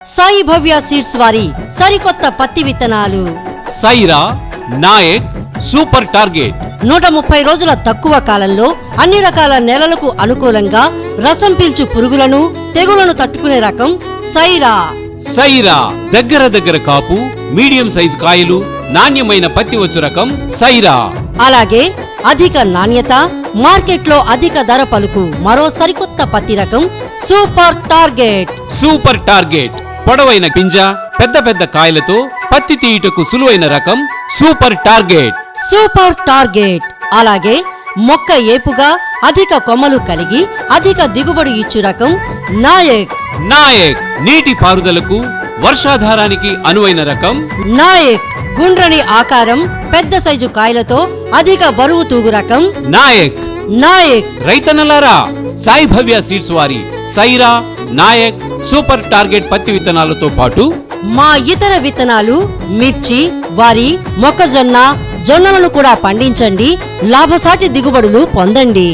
సాయి భవ్య seeds వారి సరికొత్త పత్తి విత్తనాలు సైరా, నాయక్, సూపర్ టార్గెట్ 130 రోజుల తక్కువ కాలంలో అన్ని రకాల నేలలకు అనుకూలంగా రసం పీల్చు పురుగులను తెగులను తట్టుకునే రకం సైరా. సైరా దగ్గర కాపు, మీడియం సైజ్ కాయలు, నాణ్యమైన పత్తి వచ్చు రకం సైరా. అలాగే అధిక నాణ్యత, మార్కెట్లో అధిక ధర పలుకు మరో సరికొత్త పత్తి రకం సూపర్ టార్గెట్. సూపర్ టార్గెట్ పొడవైన పింజ, పెద్ద కాయలతో పత్తి తీయుటకు సులువైన రకం సూపర్ టార్గెట్. సూపర్ టార్గెట్ అలాగే మొక్క ఏపుగా అధిక కొమ్మలు కలిగి అధిక దిగుబడి ఇచ్చు రకం నాయక్. నాయక్ నీటి పారుదలకు, వర్షాధారానికి అనువైన రకం నాయక్. గుండ్రని ఆకారం, పెద్ద సైజు కాయలతో అధిక బరువు తూగు రకం నాయక్. నాయక్. రైతన్నలారా, సాయి భవ్య సీడ్స్ వారి సైరా, నాయక్, సూపర్ టార్గెట్ పత్తి విత్తనాలతో పాటు మా ఇతర విత్తనాలు మిర్చి, వరి, మొక్కజొన్న, జొన్నలను కూడా పండించండి. లాభసాటి దిగుబడులు పొందండి.